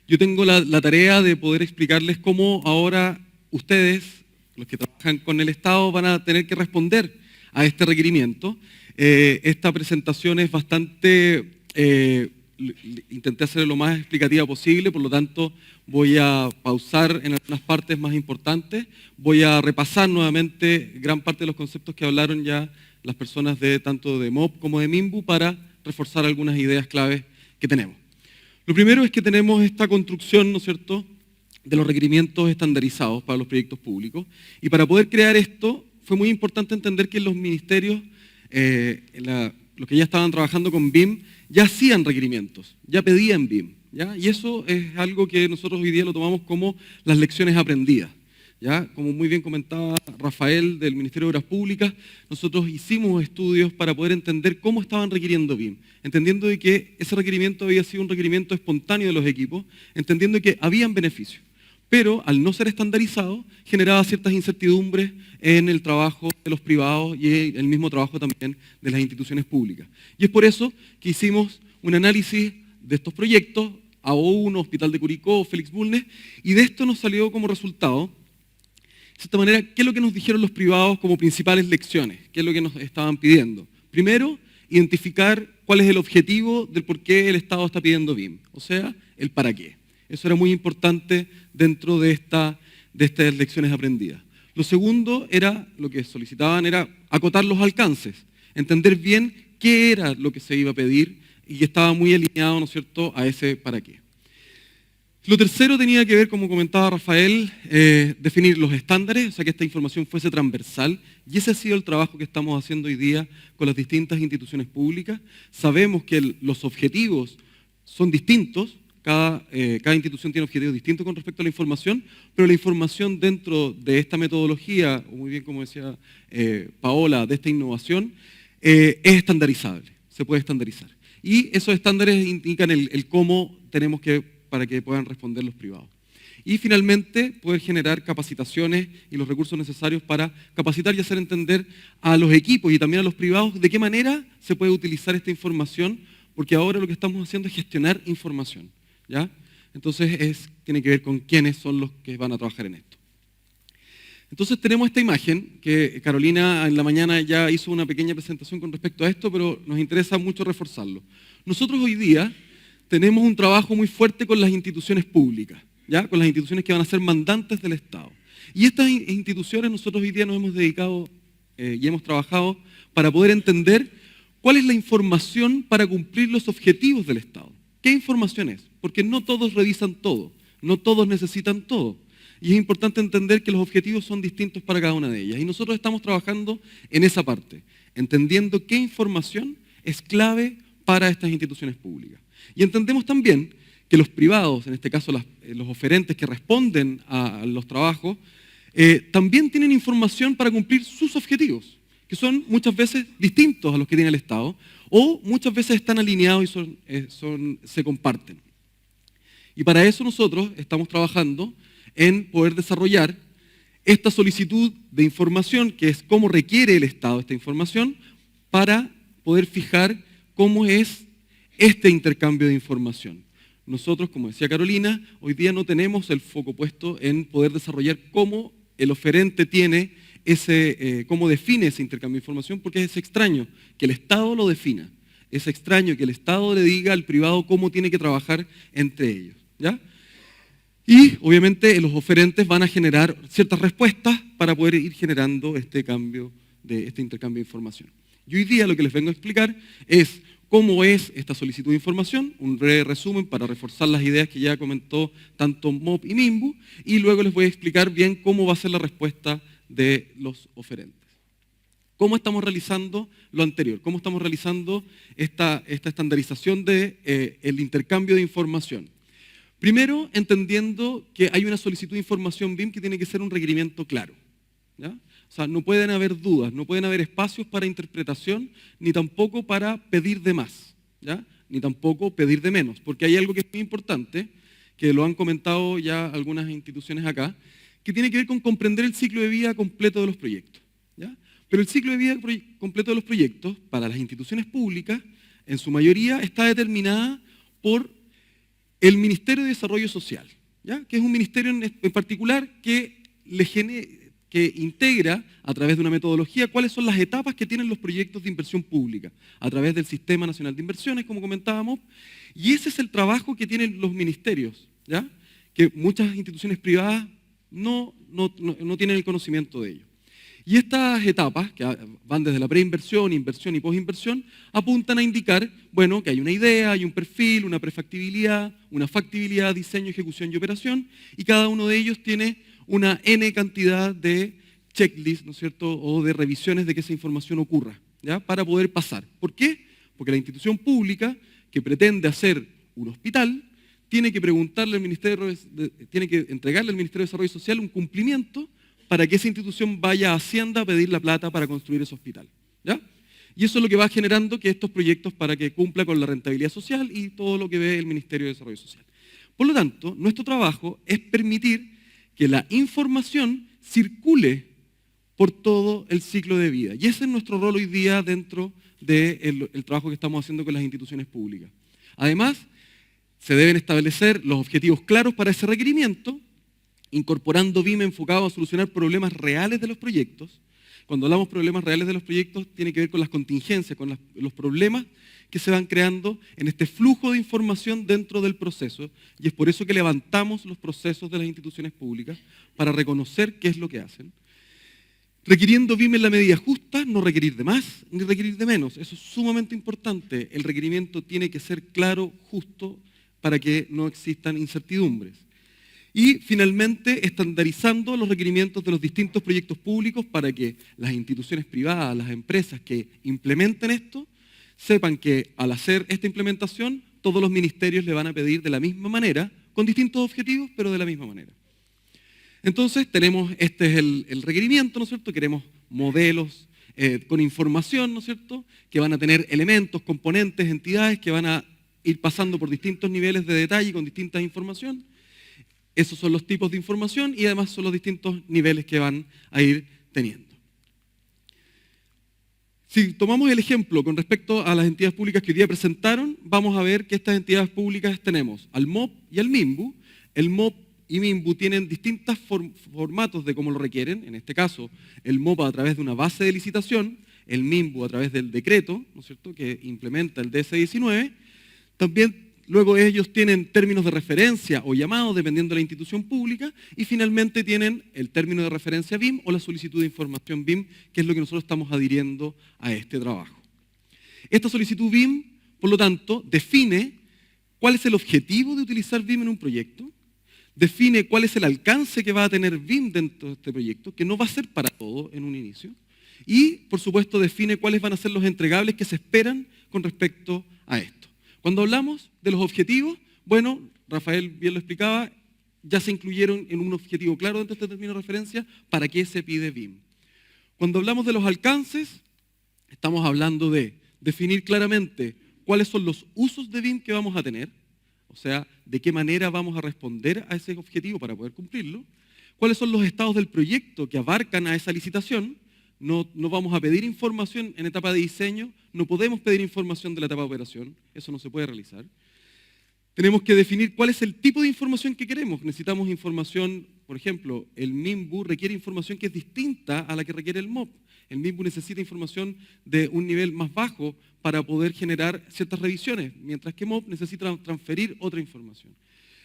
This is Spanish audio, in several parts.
Yo tengo la tarea de poder explicarles cómo ahora ustedes, los que trabajan con el Estado, van a tener que responder a este requerimiento. Esta presentación es bastante, intenté hacerlo lo más explicativa posible, por lo tanto voy a pausar en algunas partes más importantes, voy a repasar nuevamente gran parte de los conceptos que hablaron ya las personas de tanto de MOP como de MIMBU para reforzar algunas ideas claves que tenemos. Lo primero es que tenemos esta construcción, ¿no es cierto?, de los requerimientos estandarizados para los proyectos públicos. Y para poder crear esto, fue muy importante entender que los ministerios, los que ya estaban trabajando con BIM, ya hacían requerimientos, ya pedían BIM, ¿ya? Y eso es algo que nosotros hoy día lo tomamos como las lecciones aprendidas, ¿ya? Como muy bien comentaba Rafael del Ministerio de Obras Públicas, nosotros hicimos estudios para poder entender cómo estaban requiriendo BIM, entendiendo de que ese requerimiento había sido un requerimiento espontáneo de los equipos, entendiendo que habían beneficios, pero al no ser estandarizado generaba ciertas incertidumbres en el trabajo de los privados y el mismo trabajo también de las instituciones públicas. Y es por eso que hicimos un análisis de estos proyectos, AO1, Hospital de Curicó, Félix Bulnes, y de esto nos salió como resultado, de esta manera, ¿qué es lo que nos dijeron los privados como principales lecciones? ¿Qué es lo que nos estaban pidiendo? Primero, identificar cuál es el objetivo del por qué el Estado está pidiendo BIM, o sea, el para qué. Eso era muy importante dentro de estas lecciones aprendidas. Lo segundo era, lo que solicitaban era acotar los alcances, entender bien qué era lo que se iba a pedir y que estaba muy alineado, ¿no es cierto?, a ese para qué. Lo tercero tenía que ver, como comentaba Rafael, definir los estándares, o sea que esta información fuese transversal, y ese ha sido el trabajo que estamos haciendo hoy día con las distintas instituciones públicas. Sabemos que los objetivos son distintos, cada institución tiene objetivos distintos con respecto a la información, pero la información dentro de esta metodología, o muy bien como decía Paola, de esta innovación, es estandarizable, se puede estandarizar. Y esos estándares indican el cómo tenemos que para que puedan responder los privados. Y finalmente, poder generar capacitaciones y los recursos necesarios para capacitar y hacer entender a los equipos y también a los privados de qué manera se puede utilizar esta información, porque ahora lo que estamos haciendo es gestionar información, ¿ya? Entonces tiene que ver con quiénes son los que van a trabajar en esto. Entonces tenemos esta imagen, que Carolina en la mañana ya hizo una pequeña presentación con respecto a esto, pero nos interesa mucho reforzarlo. Nosotros hoy día tenemos un trabajo muy fuerte con las instituciones públicas, ¿ya? Con las instituciones que van a ser mandantes del Estado. Y estas instituciones nosotros hoy día nos hemos dedicado y hemos trabajado para poder entender cuál es la información para cumplir los objetivos del Estado. ¿Qué información es? Porque no todos revisan todo, no todos necesitan todo. Y es importante entender que los objetivos son distintos para cada una de ellas. Y nosotros estamos trabajando en esa parte, entendiendo qué información es clave para estas instituciones públicas. Y entendemos también que los privados, en este caso los oferentes que responden a los trabajos, también tienen información para cumplir sus objetivos, que son muchas veces distintos a los que tiene el Estado, o muchas veces están alineados y se comparten. Y para eso nosotros estamos trabajando en poder desarrollar esta solicitud de información, que es cómo requiere el Estado esta información, para poder fijar cómo es este intercambio de información. Nosotros, como decía Carolina, hoy día no tenemos el foco puesto en poder desarrollar cómo el oferente tiene cómo define ese intercambio de información, porque es extraño que el Estado lo defina. Es extraño que el Estado le diga al privado cómo tiene que trabajar entre ellos, ¿ya? Y obviamente los oferentes van a generar ciertas respuestas para poder ir generando este intercambio de información. Y hoy día lo que les vengo a explicar es cómo es esta solicitud de información, un breve resumen para reforzar las ideas que ya comentó tanto MOP y MIMBU, y luego les voy a explicar bien cómo va a ser la respuesta de los oferentes. ¿Cómo estamos realizando lo anterior? ¿Cómo estamos realizando esta estandarización del intercambio de información? Primero, entendiendo que hay una solicitud de información BIM que tiene que ser un requerimiento claro, ¿ya? O sea, no pueden haber dudas, no pueden haber espacios para interpretación, ni tampoco para pedir de más, ¿ya? Ni tampoco pedir de menos, porque hay algo que es muy importante, que lo han comentado ya algunas instituciones acá, que tiene que ver con comprender el ciclo de vida completo de los proyectos, ¿ya? Pero el ciclo de vida completo de los proyectos, para las instituciones públicas, en su mayoría está determinada por el Ministerio de Desarrollo Social, ¿ya? Que es un ministerio en particular que integra a través de una metodología cuáles son las etapas que tienen los proyectos de inversión pública, a través del Sistema Nacional de Inversiones, como comentábamos, y ese es el trabajo que tienen los ministerios, ¿ya? Que muchas instituciones privadas no tienen el conocimiento de ello. Y estas etapas, que van desde la preinversión, inversión y postinversión, apuntan a indicar, bueno, que hay una idea, hay un perfil, una prefactibilidad, una factibilidad, diseño, ejecución y operación, y cada uno de ellos tiene una N cantidad de checklists, ¿no es cierto?, o de revisiones de que esa información ocurra, ¿ya?, para poder pasar. ¿Por qué? Porque la institución pública que pretende hacer un hospital tiene que preguntarle al Ministerio, tiene que entregarle al Ministerio de Desarrollo Social un cumplimiento para que esa institución vaya a Hacienda a pedir la plata para construir ese hospital, ¿ya? Y eso es lo que va generando que estos proyectos, para que cumpla con la rentabilidad social y todo lo que ve el Ministerio de Desarrollo Social. Por lo tanto, nuestro trabajo es permitir que la información circule por todo el ciclo de vida. Y ese es nuestro rol hoy día dentro del trabajo que estamos haciendo con las instituciones públicas. Además, se deben establecer los objetivos claros para ese requerimiento, incorporando BIM enfocado a solucionar problemas reales de los proyectos. Cuando hablamos de problemas reales de los proyectos, tiene que ver con las contingencias, con los problemas que se van creando en este flujo de información dentro del proceso, y es por eso que levantamos los procesos de las instituciones públicas para reconocer qué es lo que hacen. Requiriendo BIM en la medida justa, no requerir de más ni requerir de menos. Eso es sumamente importante. El requerimiento tiene que ser claro, justo, para que no existan incertidumbres. Y finalmente, estandarizando los requerimientos de los distintos proyectos públicos para que las instituciones privadas, las empresas que implementen esto, sepan que al hacer esta implementación, todos los ministerios le van a pedir de la misma manera, con distintos objetivos, pero de la misma manera. Entonces, este es el requerimiento, ¿no es cierto? Queremos modelos con información, ¿no es cierto?, que van a tener elementos, componentes, entidades que van a ir pasando por distintos niveles de detalle con distinta información. Esos son los tipos de información y además son los distintos niveles que van a ir teniendo. Si tomamos el ejemplo con respecto a las entidades públicas que hoy día presentaron, vamos a ver que estas entidades públicas tenemos al MOP y al MIMBU. El MOP y MIMBU tienen distintos formatos de cómo lo requieren. En este caso, el MOP a través de una base de licitación, el MIMBU a través del decreto, ¿no es cierto?, que implementa el DS-19. También luego ellos tienen términos de referencia o llamados dependiendo de la institución pública, y finalmente tienen el término de referencia BIM o la solicitud de información BIM, que es lo que nosotros estamos adhiriendo a este trabajo. Esta solicitud BIM, por lo tanto, define cuál es el objetivo de utilizar BIM en un proyecto, define cuál es el alcance que va a tener BIM dentro de este proyecto, que no va a ser para todo en un inicio, y por supuesto define cuáles van a ser los entregables que se esperan con respecto a esto. Cuando hablamos de los objetivos, bueno, Rafael bien lo explicaba, ya se incluyeron en un objetivo claro dentro de este término de referencia para qué se pide BIM. Cuando hablamos de los alcances, estamos hablando de definir claramente cuáles son los usos de BIM que vamos a tener, o sea, de qué manera vamos a responder a ese objetivo para poder cumplirlo, cuáles son los estados del proyecto que abarcan a esa licitación. No vamos a pedir información en etapa de diseño, no podemos pedir información de la etapa de operación, eso no se puede realizar. Tenemos que definir cuál es el tipo de información que queremos. Necesitamos información, por ejemplo, el MIMBU requiere información que es distinta a la que requiere el MOP. El MIMBU necesita información de un nivel más bajo para poder generar ciertas revisiones, mientras que MOP necesita transferir otra información.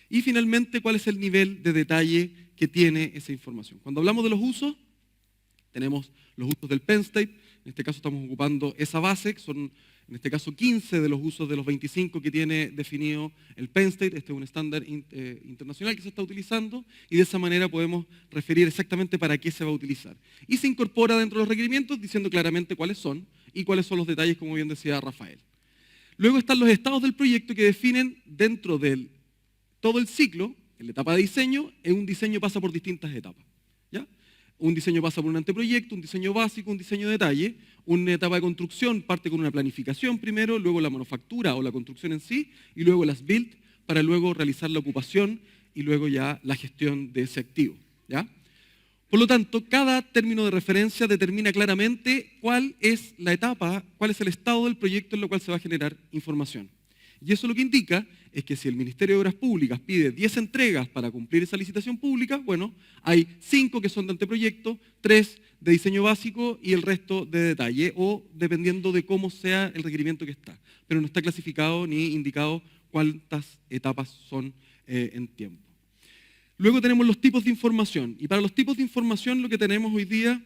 Y finalmente, cuál es el nivel de detalle que tiene esa información. Cuando hablamos de los usos, tenemos los usos del Penn-State, en este caso estamos ocupando esa base, que son en este caso 15 de los usos de los 25 que tiene definido el Penn-State. Este es un estándar internacional que se está utilizando y de esa manera podemos referir exactamente para qué se va a utilizar. Y se incorpora dentro de los requerimientos diciendo claramente cuáles son y cuáles son los detalles, como bien decía Rafael. Luego están los estados del proyecto que definen dentro de todo el ciclo. En la etapa de diseño, un diseño pasa por distintas etapas. Un diseño pasa por un anteproyecto, un diseño básico, un diseño de detalle. Una etapa de construcción parte con una planificación primero, luego la manufactura o la construcción en sí, y luego las build para luego realizar la ocupación y luego ya la gestión de ese activo, ¿ya? Por lo tanto, cada término de referencia determina claramente cuál es la etapa, cuál es el estado del proyecto en el cual se va a generar información. Y eso lo que indica es que si el Ministerio de Obras Públicas pide 10 entregas para cumplir esa licitación pública, bueno, hay 5 que son de anteproyecto, 3 de diseño básico y el resto de detalle, o dependiendo de cómo sea el requerimiento que está. Pero no está clasificado ni indicado cuántas etapas son en tiempo. Luego tenemos los tipos de información. Y para los tipos de información lo que tenemos hoy día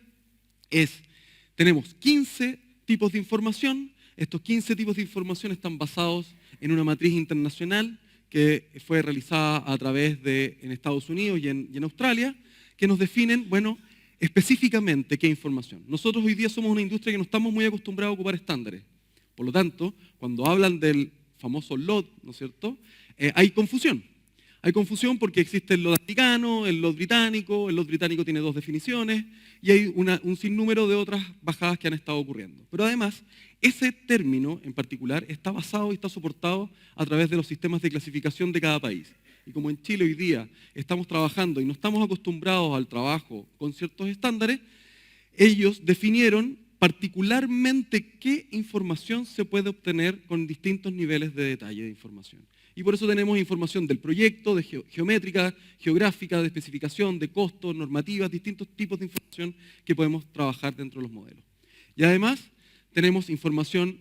tenemos 15 tipos de información. Estos 15 tipos de información están basados en una matriz internacional que fue realizada a través en Estados Unidos y en Australia, que nos definen, bueno, específicamente qué información. Nosotros hoy día somos una industria que no estamos muy acostumbrados a ocupar estándares. Por lo tanto, cuando hablan del famoso LOD, ¿no es cierto?, hay confusión. Hay confusión porque existe el LOD americano, el LOD británico. El LOD británico tiene 2 definiciones y hay un sinnúmero de otras bajadas que han estado ocurriendo. Pero además, ese término en particular está basado y está soportado a través de los sistemas de clasificación de cada país. Y como en Chile hoy día estamos trabajando y no estamos acostumbrados al trabajo con ciertos estándares, ellos definieron particularmente qué información se puede obtener con distintos niveles de detalle de información. Y por eso tenemos información del proyecto, de geométrica, geográfica, de especificación, de costos, normativas, distintos tipos de información que podemos trabajar dentro de los modelos. Y además tenemos información,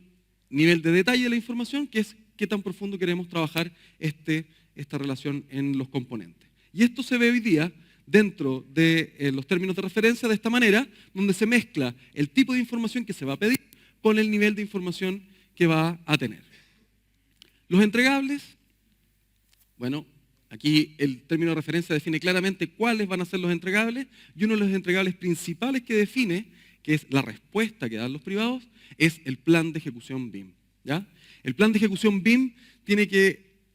nivel de detalle de la información, que es qué tan profundo queremos trabajar esta relación en los componentes. Y esto se ve hoy día dentro de los términos de referencia de esta manera, donde se mezcla el tipo de información que se va a pedir con el nivel de información que va a tener. Los entregables, bueno, aquí el término de referencia define claramente cuáles van a ser los entregables, y uno de los entregables principales que define, que es la respuesta que dan los privados, es el plan de ejecución BIM. ¿Ya? El plan de ejecución BIM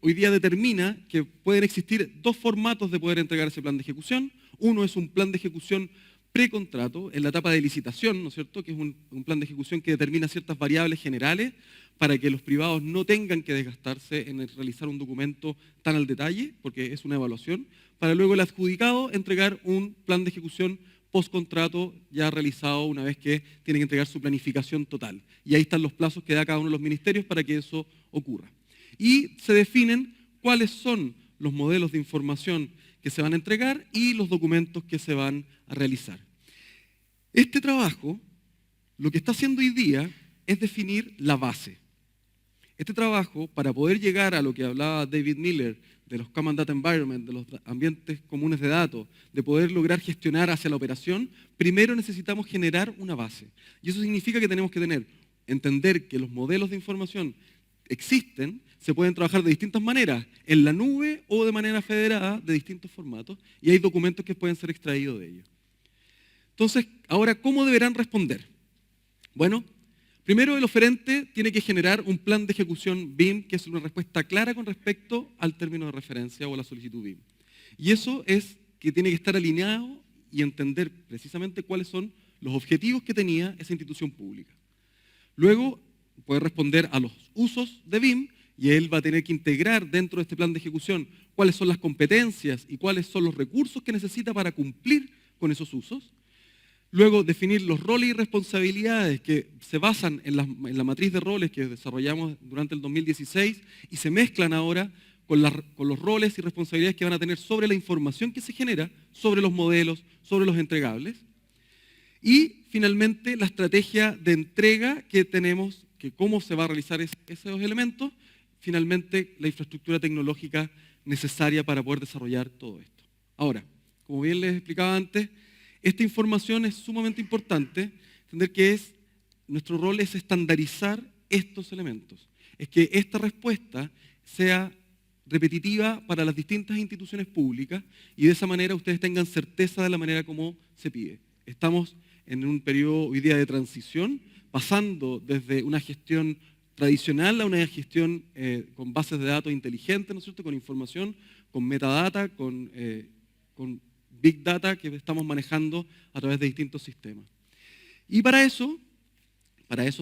hoy día determina que pueden existir 2 formatos de poder entregar ese plan de ejecución. Uno es un plan de ejecución precontrato, en la etapa de licitación, ¿no es cierto?, que es un plan de ejecución que determina ciertas variables generales para que los privados no tengan que desgastarse en realizar un documento tan al detalle, porque es una evaluación, para luego el adjudicado entregar un plan de ejecución postcontrato ya realizado una vez que tiene que entregar su planificación total. Y ahí están los plazos que da cada uno de los ministerios para que eso ocurra. Y se definen cuáles son los modelos de información que se van a entregar y los documentos que se van a realizar. Este trabajo, lo que está haciendo hoy día es definir la base. Este trabajo, para poder llegar a lo que hablaba David Miller, de los Common Data Environment, de los ambientes comunes de datos, de poder lograr gestionar hacia la operación, primero necesitamos generar una base. Y eso significa que tenemos que entender que los modelos de información existen, se pueden trabajar de distintas maneras, en la nube o de manera federada, de distintos formatos, y hay documentos que pueden ser extraídos de ellos. Entonces, ahora, ¿cómo deberán responder? Bueno, primero el oferente tiene que generar un plan de ejecución BIM, que es una respuesta clara con respecto al término de referencia o a la solicitud BIM. Y eso es que tiene que estar alineado y entender precisamente cuáles son los objetivos que tenía esa institución pública. Luego, puede responder a los usos de BIM, y él va a tener que integrar dentro de este plan de ejecución cuáles son las competencias y cuáles son los recursos que necesita para cumplir con esos usos. Luego, definir los roles y responsabilidades que se basan en la matriz de roles que desarrollamos durante el 2016 y se mezclan ahora con los roles y responsabilidades que van a tener sobre la información que se genera, sobre los modelos, sobre los entregables. Y, finalmente, la estrategia de entrega que tenemos, que cómo se va a realizar esos elementos. Finalmente, la infraestructura tecnológica necesaria para poder desarrollar todo esto. Ahora, como bien les explicaba antes, esta información es sumamente importante, entender que nuestro rol es estandarizar estos elementos. Es que esta respuesta sea repetitiva para las distintas instituciones públicas y de esa manera ustedes tengan certeza de la manera como se pide. Estamos en un periodo hoy día de transición, pasando desde una gestión tradicional a una gestión con bases de datos inteligentes, ¿no es cierto?, con información, con metadata, con Big Data que estamos manejando a través de distintos sistemas. Y para eso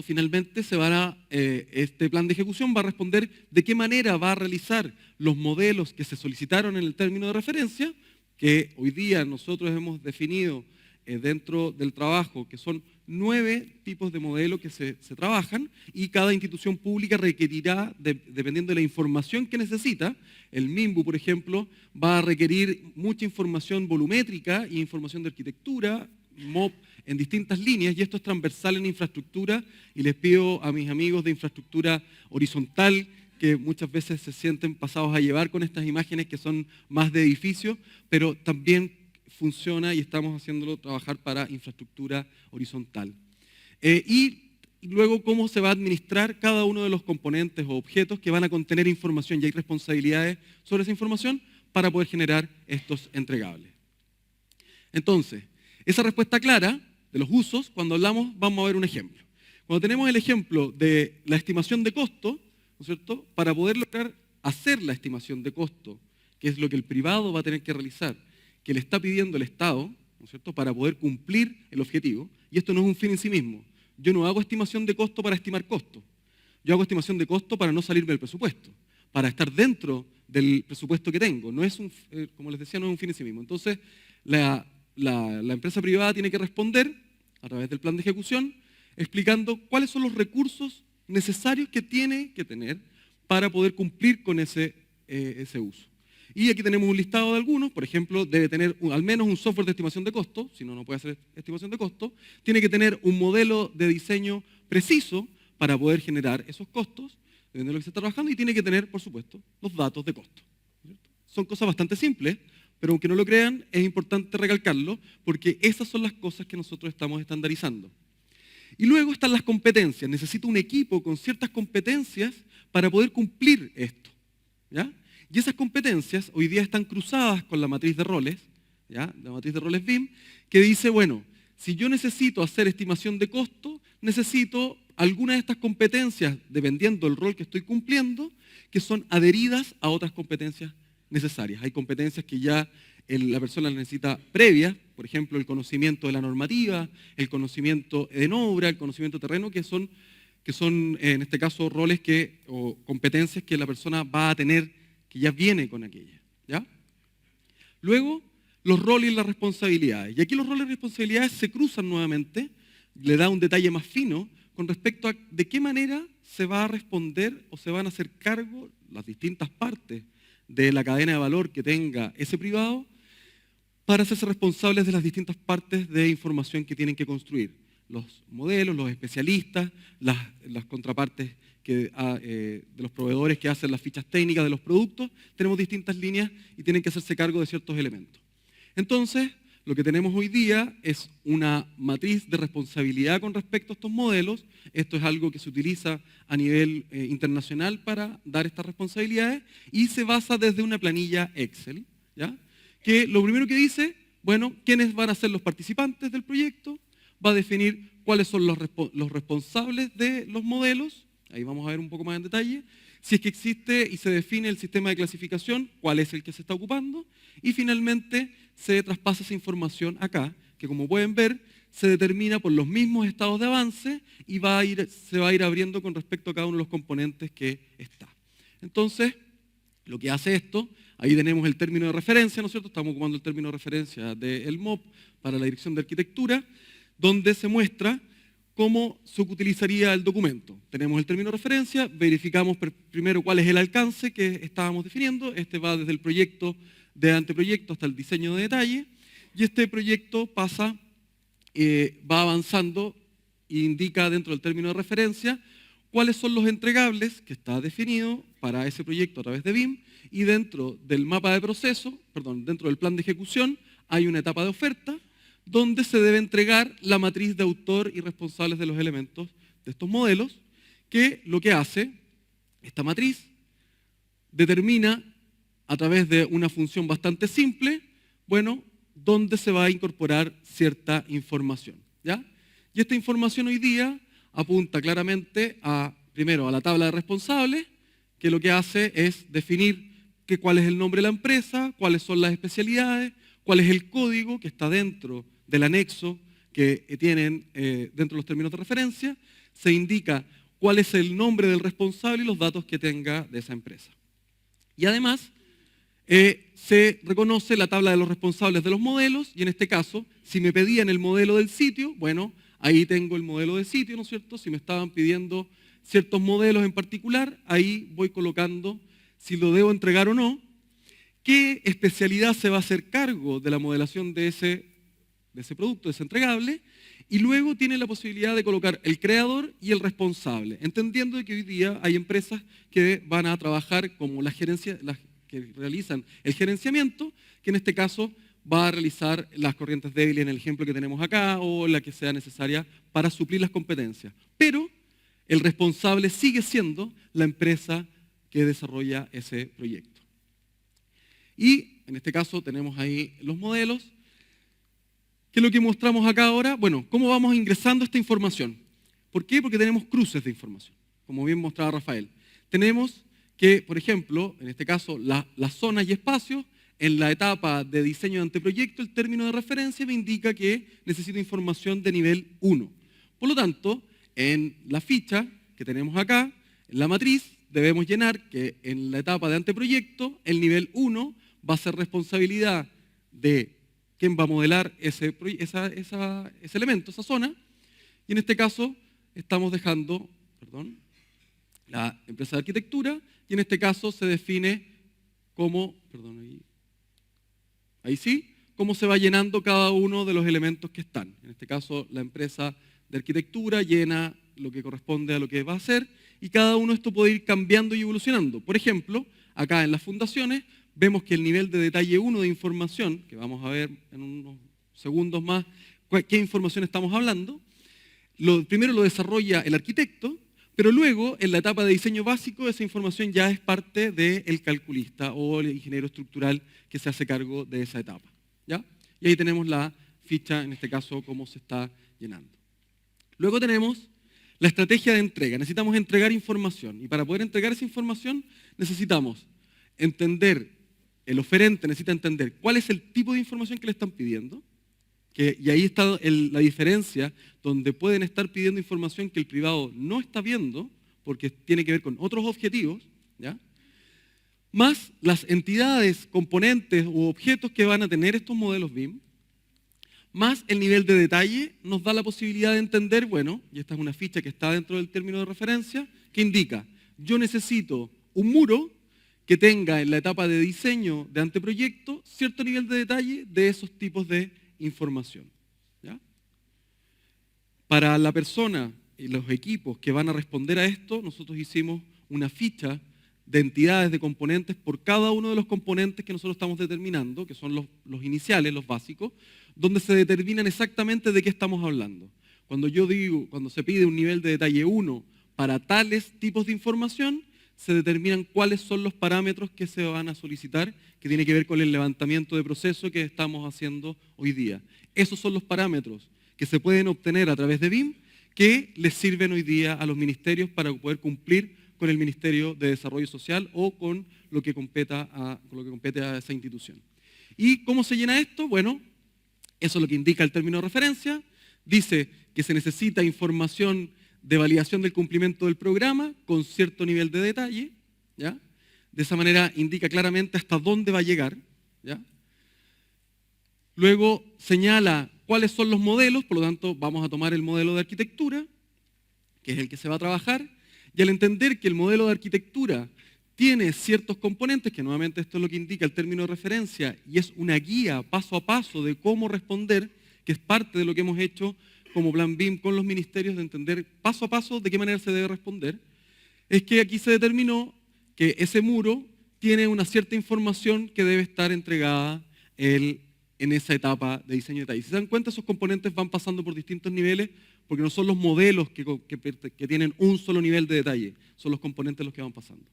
finalmente este plan de ejecución va a responder de qué manera va a realizar los modelos que se solicitaron en el término de referencia, que hoy día nosotros hemos definido dentro del trabajo, que son 9 tipos de modelos que se trabajan y cada institución pública requerirá, dependiendo de la información que necesita, el MIMBU, por ejemplo, va a requerir mucha información volumétrica y información de arquitectura, MOP en distintas líneas, y esto es transversal en infraestructura, y les pido a mis amigos de infraestructura horizontal que muchas veces se sienten pasados a llevar con estas imágenes que son más de edificios, pero también funciona y estamos haciéndolo trabajar para infraestructura horizontal. Y luego cómo se va a administrar cada uno de los componentes o objetos que van a contener información, y hay responsabilidades sobre esa información para poder generar estos entregables. Entonces, esa respuesta clara de los usos, cuando hablamos, vamos a ver un ejemplo. Cuando tenemos el ejemplo de la estimación de costo, ¿no es cierto? Para poder lograr hacer la estimación de costo, que es lo que el privado va a tener que realizar, que le está pidiendo el Estado, ¿no es cierto?, para poder cumplir el objetivo, y esto no es un fin en sí mismo. Yo no hago estimación de costo para estimar costo. Yo hago estimación de costo para no salirme del presupuesto, para estar dentro del presupuesto que tengo. No es como les decía, no es un fin en sí mismo. Entonces, la empresa privada tiene que responder a través del plan de ejecución, explicando cuáles son los recursos necesarios que tiene que tener para poder cumplir con ese uso. Y aquí tenemos un listado de algunos. Por ejemplo, debe tener al menos un software de estimación de costo, si no, no puede hacer estimación de costo. Tiene que tener un modelo de diseño preciso para poder generar esos costos, dependiendo de lo que se está trabajando, y tiene que tener, por supuesto, los datos de costo. ¿Cierto? Son cosas bastante simples, pero aunque no lo crean, es importante recalcarlo, porque esas son las cosas que nosotros estamos estandarizando. Y luego están las competencias. Necesito un equipo con ciertas competencias para poder cumplir esto, ¿ya? Y esas competencias hoy día están cruzadas con la matriz de roles, ¿ya?, la matriz de roles BIM, que dice, bueno, si yo necesito hacer estimación de costo, necesito algunas de estas competencias, dependiendo del rol que estoy cumpliendo, que son adheridas a otras competencias necesarias. Hay competencias que ya la persona necesita previas, por ejemplo, el conocimiento de la normativa, el conocimiento en obra, el conocimiento de terreno, que son en este caso roles o competencias que la persona va a tener, que ya viene con aquella, ¿ya? Luego, los roles y las responsabilidades. Y aquí los roles y responsabilidades se cruzan nuevamente, le da un detalle más fino con respecto a de qué manera se va a responder o se van a hacer cargo las distintas partes de la cadena de valor que tenga ese privado para hacerse responsables de las distintas partes de información que tienen que construir. Los modelos, los especialistas, las contrapartes de los proveedores que hacen las fichas técnicas de los productos. Tenemos distintas líneas y tienen que hacerse cargo de ciertos elementos. Entonces, lo que tenemos hoy día es una matriz de responsabilidad con respecto a estos modelos. Esto es algo que se utiliza a nivel internacional para dar estas responsabilidades y se basa desde una planilla Excel, ¿ya?, que lo primero que dice, bueno, quiénes van a ser los participantes del proyecto, va a definir cuáles son los responsables de los modelos, ahí vamos a ver un poco más en detalle, si es que existe y se define el sistema de clasificación, cuál es el que se está ocupando, y finalmente se traspasa esa información acá, que como pueden ver, se determina por los mismos estados de avance y se va a ir abriendo con respecto a cada uno de los componentes que está. Entonces, lo que hace esto, ahí tenemos el término de referencia, ¿no es cierto? Estamos ocupando el término de referencia del MOP para la Dirección de Arquitectura, donde se muestra cómo se utilizaría el documento. Tenemos el término de referencia, verificamos primero cuál es el alcance que estábamos definiendo. Este va desde el proyecto de anteproyecto hasta el diseño de detalle, y este proyecto va avanzando e indica dentro del término de referencia cuáles son los entregables que está definido para ese proyecto a través de BIM, y dentro del mapa de proceso, dentro del plan de ejecución, hay una etapa de oferta donde se debe entregar la matriz de autor y responsables de los elementos de estos modelos, que lo que hace esta matriz determina a través de una función bastante simple, bueno, dónde se va a incorporar cierta información, ¿ya? Y esta información hoy día apunta claramente primero a la tabla de responsables, que lo que hace es definir cuál es el nombre de la empresa, cuáles son las especialidades, cuál es el código que está dentro del anexo que tienen dentro de los términos de referencia. Se indica cuál es el nombre del responsable y los datos que tenga de esa empresa. Y además, se reconoce la tabla de los responsables de los modelos, y en este caso, si me pedían el modelo del sitio, bueno, ahí tengo el modelo de sitio, ¿no es cierto? Si me estaban pidiendo ciertos modelos en particular, ahí voy colocando si lo debo entregar o no, qué especialidad se va a hacer cargo de la modelación de ese producto, de ese entregable, y luego tiene la posibilidad de colocar el creador y el responsable, entendiendo que hoy día hay empresas que van a trabajar como las que realizan el gerenciamiento, que en este caso va a realizar las corrientes débiles en el ejemplo que tenemos acá o la que sea necesaria para suplir las competencias. Pero el responsable sigue siendo la empresa que desarrolla ese proyecto. Y en este caso tenemos ahí los modelos. ¿Qué es lo que mostramos acá ahora? Bueno, ¿cómo vamos ingresando esta información? ¿Por qué? Porque tenemos cruces de información, como bien mostraba Rafael. Tenemos que, por ejemplo, en este caso, las zonas y espacios, en la etapa de diseño de anteproyecto, el término de referencia me indica que necesito información de nivel 1. Por lo tanto, en la ficha que tenemos acá, en la matriz, debemos llenar que en la etapa de anteproyecto, el nivel 1 va a ser responsabilidad de quién va a modelar ese elemento, esa zona, y en este caso estamos dejando, la empresa de arquitectura, y en este caso se define como, ahí sí, cómo se va llenando cada uno de los elementos que están. En este caso, la empresa de arquitectura llena lo que corresponde a lo que va a hacer, y cada uno esto puede ir cambiando y evolucionando. Por ejemplo, acá en las fundaciones, vemos que el nivel de detalle 1 de información, que vamos a ver en unos segundos más qué información estamos hablando, primero lo desarrolla el arquitecto, pero luego en la etapa de diseño básico esa información ya es parte del calculista o el ingeniero estructural que se hace cargo de esa etapa, ¿ya? Y ahí tenemos la ficha, en este caso, cómo se está llenando. Luego tenemos la estrategia de entrega. Necesitamos entregar información, y para poder entregar esa información necesitamos entender. El oferente necesita entender cuál es el tipo de información que le están pidiendo, y ahí está la diferencia, donde pueden estar pidiendo información que el privado no está viendo, porque tiene que ver con otros objetivos, ¿ya? Más las entidades, componentes u objetos que van a tener estos modelos BIM, más el nivel de detalle nos da la posibilidad de entender, bueno, y esta es una ficha que está dentro del término de referencia, que indica, yo necesito un muro que tenga en la etapa de diseño de anteproyecto cierto nivel de detalle de esos tipos de información, ¿ya? Para la persona y los equipos que van a responder a esto, nosotros hicimos una ficha de entidades de componentes por cada uno de los componentes que nosotros estamos determinando, que son los iniciales, los básicos, donde se determinan exactamente de qué estamos hablando. Cuando se pide un nivel de detalle 1 para tales tipos de información, se determinan cuáles son los parámetros que se van a solicitar, que tiene que ver con el levantamiento de proceso que estamos haciendo hoy día. Esos son los parámetros que se pueden obtener a través de BIM, que les sirven hoy día a los ministerios para poder cumplir con el Ministerio de Desarrollo Social o con lo que compete a esa institución. ¿Y cómo se llena esto? Bueno, eso es lo que indica el término de referencia. Dice que se necesita información de validación del cumplimiento del programa con cierto nivel de detalle, ¿ya? De esa manera indica claramente hasta dónde va a llegar, ¿ya? Luego señala cuáles son los modelos, por lo tanto vamos a tomar el modelo de arquitectura, que es el que se va a trabajar, y al entender que el modelo de arquitectura tiene ciertos componentes, que nuevamente esto es lo que indica el término de referencia, y es una guía paso a paso de cómo responder, que es parte de lo que hemos hecho como plan BIM con los ministerios, de entender paso a paso de qué manera se debe responder, es que aquí se determinó que ese muro tiene una cierta información que debe estar entregada en esa etapa de diseño de detalle. Si se dan cuenta, esos componentes van pasando por distintos niveles, porque no son los modelos que tienen un solo nivel de detalle, son los componentes los que van pasando.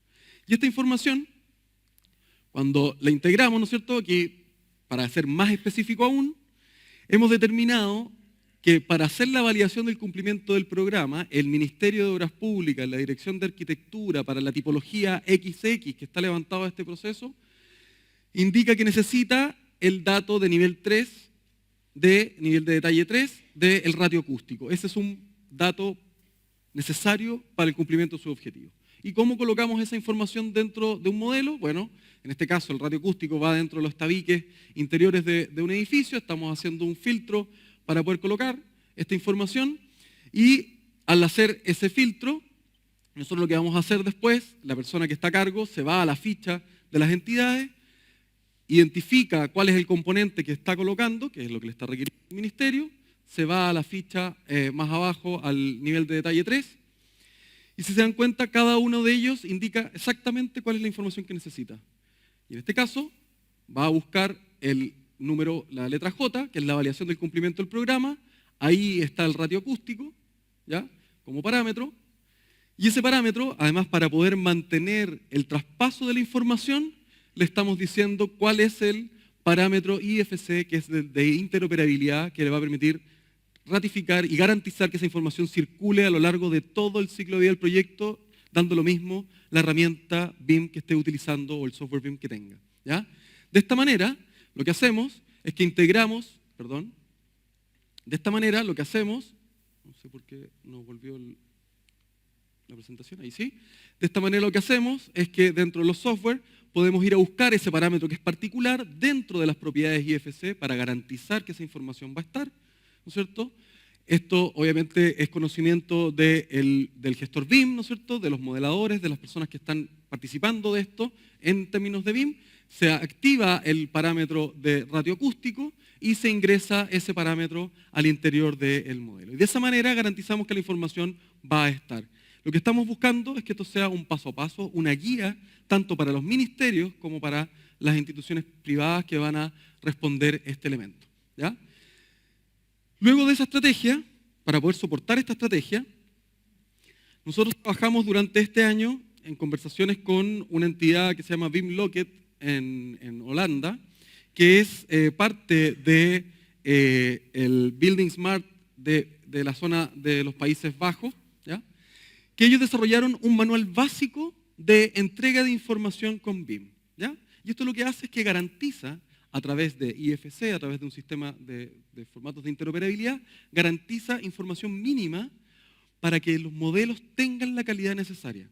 Y esta información, cuando la integramos, ¿no es cierto?, aquí, para ser más específico aún, hemos determinado que para hacer la validación del cumplimiento del programa, el Ministerio de Obras Públicas, la Dirección de Arquitectura, para la tipología XX que está levantado a este proceso, indica que necesita el dato de nivel 3, nivel de detalle 3, del ratio acústico. Ese es un dato necesario para el cumplimiento de su objetivo. ¿Y cómo colocamos esa información dentro de un modelo? Bueno, en este caso el ratio acústico va dentro de los tabiques interiores de un edificio, estamos haciendo un filtro para poder colocar. esta información, y al hacer ese filtro, nosotros lo que vamos a hacer después, la persona que está a cargo se va a la ficha de las entidades, identifica cuál es el componente que está colocando, que es lo que le está requiriendo el ministerio, se va a la ficha más abajo al nivel de detalle 3, y si se dan cuenta, cada uno de ellos indica exactamente cuál es la información que necesita. Y en este caso, va a buscar el número, la letra J, que es la validación del cumplimiento del programa. Ahí está el ratio acústico, ¿ya? Como parámetro. Y ese parámetro, además, para poder mantener el traspaso de la información, le estamos diciendo cuál es el parámetro IFC, que es de interoperabilidad, que le va a permitir ratificar y garantizar que esa información circule a lo largo de todo el ciclo de vida del proyecto, dando lo mismo la herramienta BIM que esté utilizando o el software BIM que tenga, ¿ya? De esta manera, lo que hacemos es que integramos, de esta manera lo que hacemos, no sé por qué no volvió la presentación, ahí sí. De esta manera lo que hacemos es que dentro de los software podemos ir a buscar ese parámetro que es particular dentro de las propiedades IFC para garantizar que esa información va a estar, ¿no es cierto? Esto obviamente es conocimiento del gestor BIM, ¿no es cierto? De los modeladores, de las personas que están participando de esto en términos de BIM. Se activa el parámetro de ratio acústico y se ingresa ese parámetro al interior del modelo. Y de esa manera garantizamos que la información va a estar. Lo que estamos buscando es que esto sea un paso a paso, una guía, tanto para los ministerios como para las instituciones privadas que van a responder este elemento, ¿ya? Luego de esa estrategia, para poder soportar esta estrategia, nosotros trabajamos durante este año en conversaciones con una entidad que se llama BIM Locket en Holanda, que es parte de el Building Smart de la zona de los Países Bajos, ¿ya? Que ellos desarrollaron un manual básico de entrega de información con BIM, ¿ya? Y esto lo que hace es que garantiza, a través de IFC, a través de un sistema de formatos de interoperabilidad, garantiza información mínima para que los modelos tengan la calidad necesaria.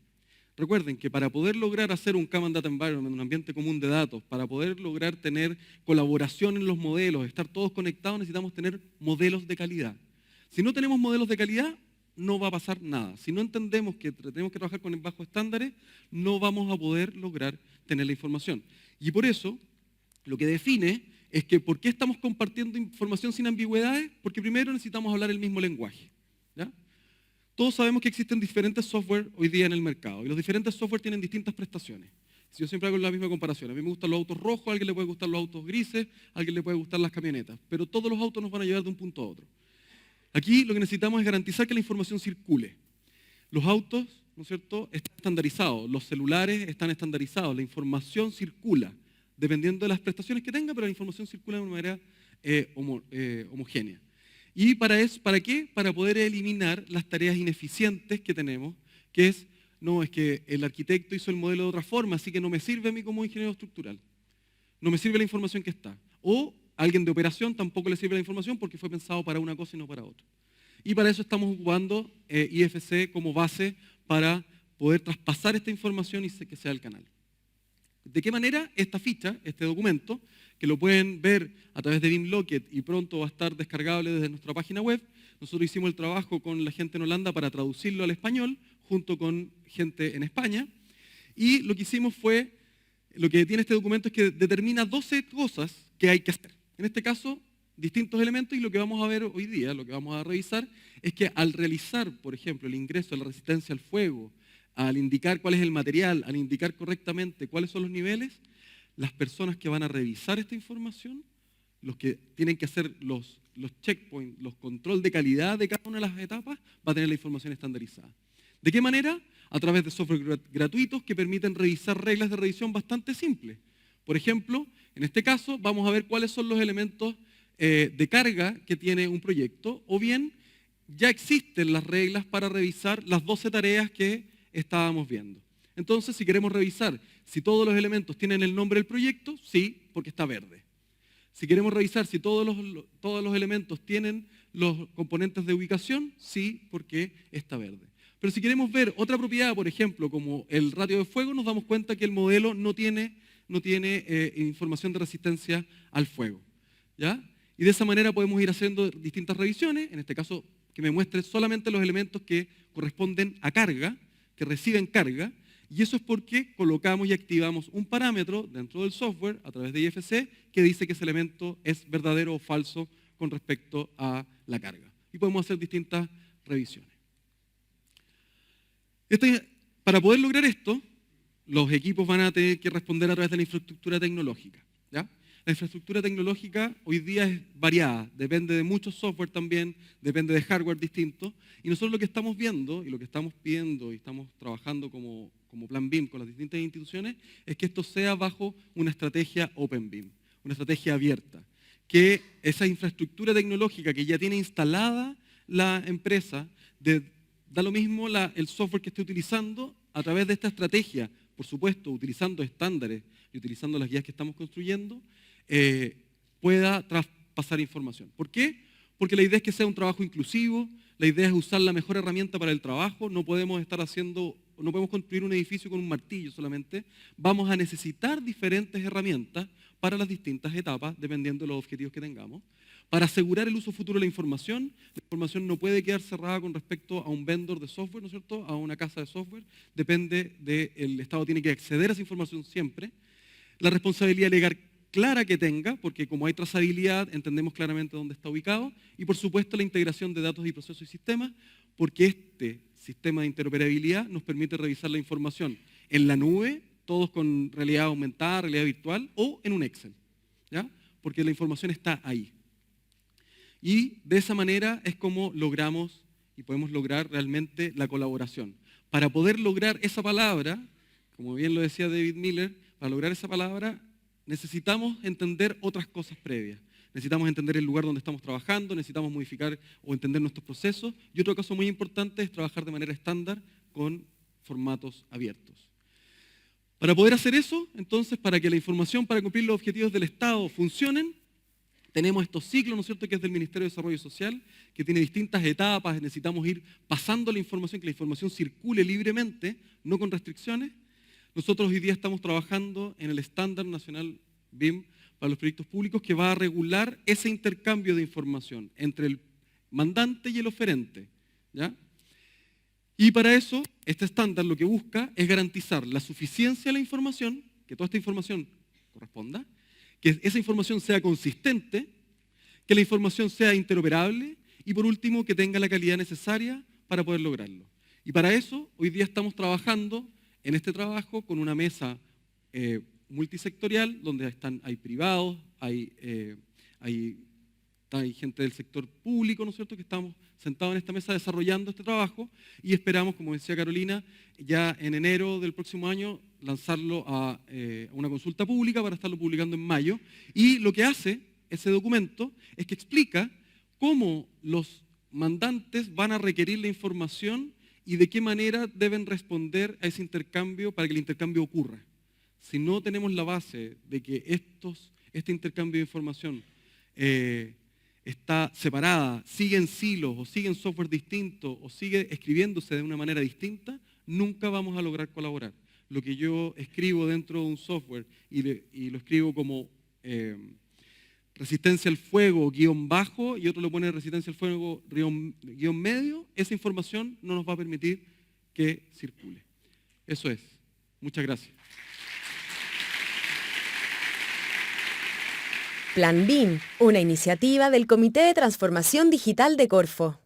Recuerden que para poder lograr hacer un Common Data Environment, un ambiente común de datos, para poder lograr tener colaboración en los modelos, estar todos conectados, necesitamos tener modelos de calidad. Si no tenemos modelos de calidad, no va a pasar nada. Si no entendemos que tenemos que trabajar con bajos estándares, no vamos a poder lograr tener la información. Y por eso, lo que define es que ¿por qué estamos compartiendo información sin ambigüedades? Porque primero necesitamos hablar el mismo lenguaje, ¿ya? Todos sabemos que existen diferentes software hoy día en el mercado y los diferentes software tienen distintas prestaciones. Yo siempre hago la misma comparación. A mí me gustan los autos rojos, a alguien le puede gustar los autos grises, a alguien le puede gustar las camionetas, pero todos los autos nos van a llevar de un punto a otro. Aquí lo que necesitamos es garantizar que la información circule. Los autos, ¿no es cierto?, están estandarizados, los celulares están estandarizados, la información circula, dependiendo de las prestaciones que tenga, pero la información circula de una manera homogénea. ¿Y para qué? Para poder eliminar las tareas ineficientes que tenemos, que es que el arquitecto hizo el modelo de otra forma, así que no me sirve a mí como ingeniero estructural. No me sirve la información que está. O a alguien de operación tampoco le sirve la información porque fue pensado para una cosa y no para otra. Y para eso estamos ocupando IFC como base para poder traspasar esta información y que sea el canal. ¿De qué manera esta ficha, este documento, que lo pueden ver a través de BIM Locket y pronto va a estar descargable desde nuestra página web? Nosotros hicimos el trabajo con la gente en Holanda para traducirlo al español, junto con gente en España, y lo que hicimos fue, lo que tiene este documento es que determina 12 cosas que hay que hacer. En este caso, distintos elementos, y lo que vamos a ver hoy día, lo que vamos a revisar, es que al realizar, por ejemplo, el ingreso de la resistencia al fuego, al indicar cuál es el material, al indicar correctamente cuáles son los niveles, las personas que van a revisar esta información, los que tienen que hacer los checkpoints, los control de calidad de cada una de las etapas, va a tener la información estandarizada. ¿De qué manera? A través de software gratuitos que permiten revisar reglas de revisión bastante simples. Por ejemplo, en este caso vamos a ver cuáles son los elementos de carga que tiene un proyecto, o bien ya existen las reglas para revisar las 12 tareas que estábamos viendo. Entonces, si queremos revisar si todos los elementos tienen el nombre del proyecto, sí, porque está verde. Si queremos revisar si todos los elementos tienen los componentes de ubicación, sí, porque está verde. Pero si queremos ver otra propiedad, por ejemplo, como el ratio de fuego, nos damos cuenta que el modelo no tiene información de resistencia al fuego, ¿ya? Y de esa manera podemos ir haciendo distintas revisiones, en este caso que me muestre solamente los elementos que corresponden a carga, que reciben carga, y eso es porque colocamos y activamos un parámetro dentro del software a través de IFC que dice que ese elemento es verdadero o falso con respecto a la carga. Y podemos hacer distintas revisiones. Para poder lograr esto, los equipos van a tener que responder a través de la infraestructura tecnológica, ¿ya? La infraestructura tecnológica hoy día es variada, depende de muchos software también, depende de hardware distintos, y nosotros lo que estamos viendo y lo que estamos pidiendo y estamos trabajando como Plan BIM con las distintas instituciones es que esto sea bajo una estrategia Open BIM, una estrategia abierta, que esa infraestructura tecnológica que ya tiene instalada la empresa, da lo mismo el software que esté utilizando a través de esta estrategia, por supuesto, utilizando estándares y utilizando las guías que estamos construyendo, pueda traspasar información. ¿Por qué? Porque la idea es que sea un trabajo inclusivo, la idea es usar la mejor herramienta para el trabajo, no podemos construir un edificio con un martillo solamente, vamos a necesitar diferentes herramientas para las distintas etapas, dependiendo de los objetivos que tengamos. Para asegurar el uso futuro de la información no puede quedar cerrada con respecto a un vendor de software, ¿no es cierto?, a una casa de software, el Estado tiene que acceder a esa información siempre. La responsabilidad legal clara que tenga, porque como hay trazabilidad, entendemos claramente dónde está ubicado, y por supuesto la integración de datos y procesos y sistemas, porque este sistema de interoperabilidad nos permite revisar la información en la nube, todos con realidad aumentada, realidad virtual, o en un Excel, ¿ya? Porque la información está ahí. Y de esa manera es como logramos y podemos lograr realmente la colaboración. Para poder lograr esa palabra, como bien lo decía David Miller, para lograr esa palabra necesitamos entender otras cosas previas. Necesitamos entender el lugar donde estamos trabajando, necesitamos modificar o entender nuestros procesos. Y otro caso muy importante es trabajar de manera estándar con formatos abiertos. Para poder hacer eso, entonces, para que la información para cumplir los objetivos del Estado funcionen, tenemos estos ciclos, ¿no es cierto?, que es del Ministerio de Desarrollo Social, que tiene distintas etapas, necesitamos ir pasando la información, que la información circule libremente, no con restricciones. Nosotros hoy día estamos trabajando en el estándar nacional BIM para los proyectos públicos que va a regular ese intercambio de información entre el mandante y el oferente, ¿ya? Y para eso, este estándar lo que busca es garantizar la suficiencia de la información, que toda esta información corresponda, que esa información sea consistente, que la información sea interoperable y por último que tenga la calidad necesaria para poder lograrlo. Y para eso hoy día estamos trabajando en este trabajo con una mesa multisectorial donde hay privados, hay gente del sector público, ¿no es cierto?, que estamos sentados en esta mesa desarrollando este trabajo y esperamos, como decía Carolina, ya en enero del próximo año lanzarlo a una consulta pública para estarlo publicando en mayo. Y lo que hace ese documento es que explica cómo los mandantes van a requerir la información y de qué manera deben responder a ese intercambio para que el intercambio ocurra. Si no tenemos la base de que este intercambio de información está separada, sigue en silos o sigue en software distinto o sigue escribiéndose de una manera distinta, nunca vamos a lograr colaborar. Lo que yo escribo dentro de un software y lo escribo como resistencia al fuego guión bajo y otro lo pone resistencia al fuego guión medio, esa información no nos va a permitir que circule. Eso es. Muchas gracias. Plan BIM, una iniciativa del Comité de Transformación Digital de Corfo.